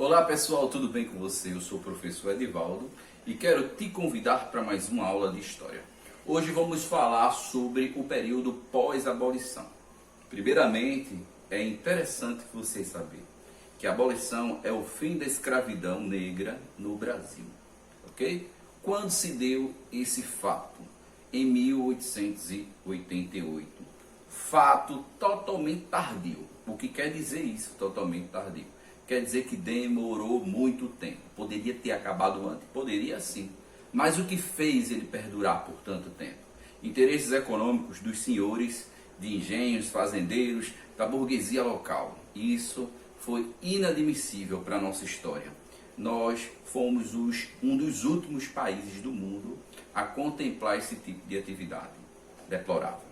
Olá pessoal, tudo bem com você? Eu sou o professor Edivaldo e quero te convidar para mais uma aula de História. Hoje vamos falar sobre o período pós-abolição. Primeiramente, é interessante você saber que a abolição é o fim da escravidão negra no Brasil, ok? Quando se deu esse fato? Em 1888. Fato totalmente tardio. O que quer dizer isso, totalmente tardio? Quer dizer que demorou muito tempo. Poderia ter acabado antes? Poderia sim. Mas o que fez ele perdurar por tanto tempo? Interesses econômicos dos senhores de engenhos, fazendeiros, da burguesia local. Isso foi inadmissível para a nossa história. Nós fomos um dos últimos países do mundo a contemplar esse tipo de atividade deplorável.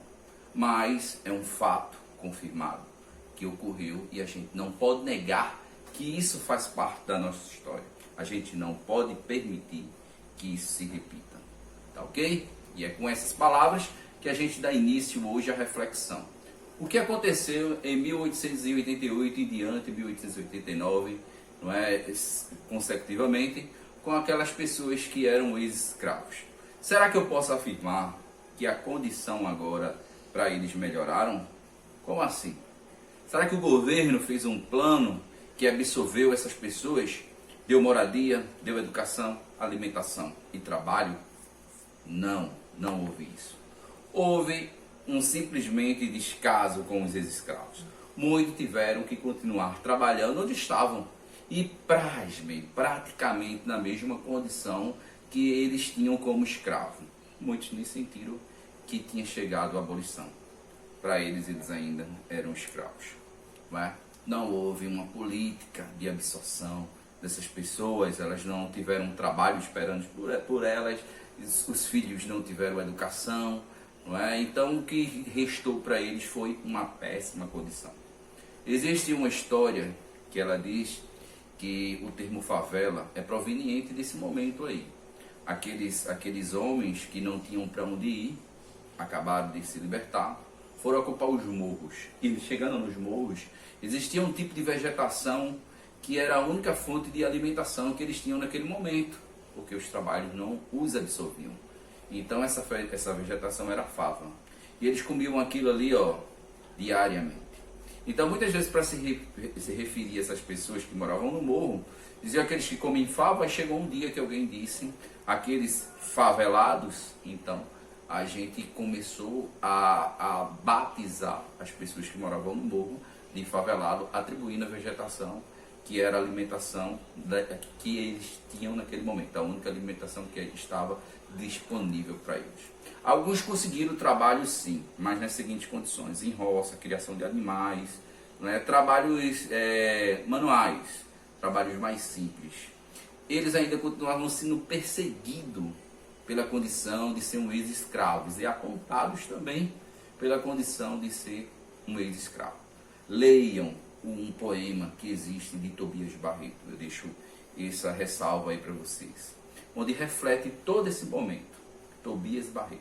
Mas é um fato confirmado que ocorreu e a gente não pode negar que isso faz parte da nossa história. A gente não pode permitir que isso se repita. Tá ok? E é com essas palavras que a gente dá início hoje à reflexão. O que aconteceu em 1888 e diante, 1889, não é, consecutivamente, com aquelas pessoas que eram ex-escravos? Será que eu posso afirmar que a condição agora para eles melhoraram? Como assim? Será que o governo fez um plano que absorveu essas pessoas, deu moradia, deu educação, alimentação e trabalho? Não houve isso. Houve um simplesmente descaso com os ex-escravos. Muitos tiveram que continuar trabalhando onde estavam e, pasmem, praticamente na mesma condição que eles tinham como escravo. Muitos nem sentiram que tinha chegado a abolição. Para eles ainda eram escravos. Não é? Não houve uma política de absorção dessas pessoas, elas não tiveram um trabalho esperando por elas, os filhos não tiveram educação, não é? Então o que restou para eles foi uma péssima condição. Existe uma história que ela diz que o termo favela é proveniente desse momento aí. Aqueles homens que não tinham para onde ir, acabaram de se libertar, foram ocupar os morros. E chegando nos morros, existia um tipo de vegetação que era a única fonte de alimentação que eles tinham naquele momento, porque os trabalhos não os absorviam. Então essa vegetação era fava. E eles comiam aquilo ali, diariamente. Então muitas vezes, para se referir a essas pessoas que moravam no morro, diziam aqueles que comem fava. Chegou um dia que alguém disse, aqueles favelados. Então a gente começou a batizar as pessoas que moravam no morro de favelado, atribuindo a vegetação que era a alimentação que eles tinham naquele momento, a única alimentação que estava disponível para eles. Alguns conseguiram trabalho sim, mas nas seguintes condições: em roça, criação de animais, né, trabalhos manuais, trabalhos mais simples. Eles ainda continuavam sendo perseguidos pela condição de ser um ex-escravos e apontados também pela condição de ser um ex-escravo. Leiam um poema que existe de Tobias Barreto, eu deixo essa ressalva aí para vocês, onde reflete todo esse momento. Tobias Barreto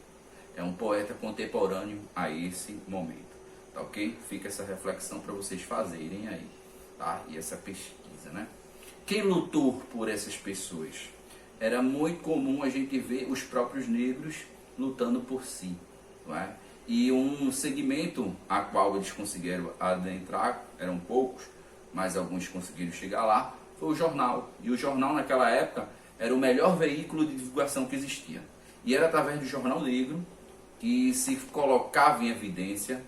é um poeta contemporâneo a esse momento, tá ok? Fica essa reflexão para vocês fazerem aí, tá? E essa pesquisa, né? Quem lutou por essas pessoas? Era muito comum a gente ver os próprios negros lutando por si, não é? E um segmento a qual eles conseguiram adentrar, eram poucos, mas alguns conseguiram chegar lá, foi o jornal. E o jornal naquela época era o melhor veículo de divulgação que existia. E era através do jornal negro que se colocava em evidência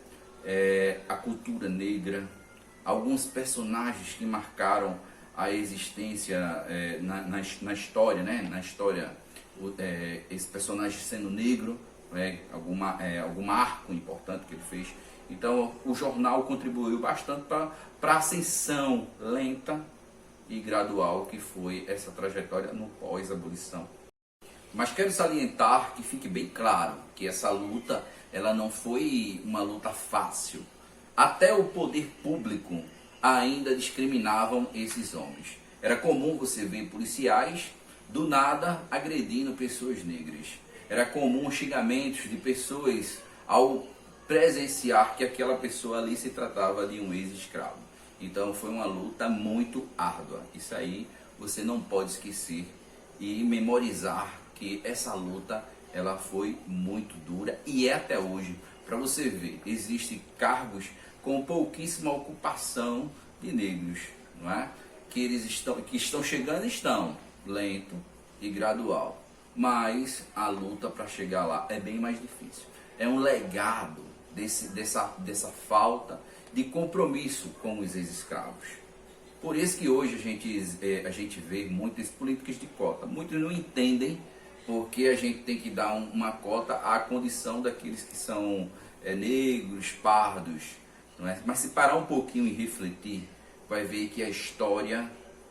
a cultura negra, alguns personagens que marcaram a existência na história, né? Na história, esse personagem sendo negro, algum marco importante que ele fez. Então o jornal contribuiu bastante para a ascensão lenta e gradual que foi essa trajetória no pós-abolição. Mas quero salientar, que fique bem claro, que essa luta ela não foi uma luta fácil. Até o poder público ainda discriminavam esses homens. Era comum você ver policiais do nada agredindo pessoas negras. Era comum xingamentos de pessoas ao presenciar que aquela pessoa ali se tratava de um ex-escravo. Então foi uma luta muito árdua. Isso aí você não pode esquecer e memorizar que essa luta ela foi muito dura e é até hoje. Para você ver, existem cargos com pouquíssima ocupação de negros, não é? Que estão chegando, estão lento e gradual, mas a luta para chegar lá é bem mais difícil. É um legado dessa falta de compromisso com os ex-escravos. Por isso que hoje a gente vê muitas políticas de cota. Muitos não entendem porque a gente tem que dar uma cota à condição daqueles que são negros, pardos. Não é? Mas se parar um pouquinho e refletir, vai ver que a história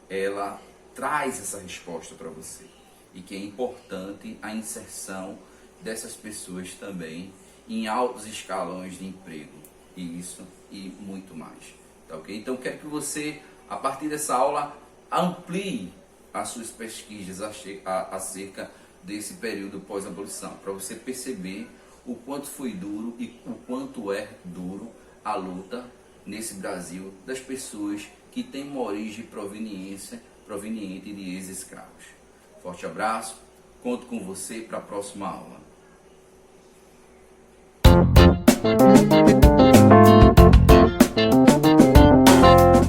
ela traz essa resposta para você. E que é importante a inserção dessas pessoas também em altos escalões de emprego. Isso e muito mais. Tá ok? Então quero que você, a partir dessa aula, amplie as suas pesquisas acerca desse período pós-abolição, para você perceber o quanto foi duro e o quanto é duro a luta nesse Brasil das pessoas que têm uma origem proveniente de ex-escravos. Forte abraço, conto com você para a próxima aula.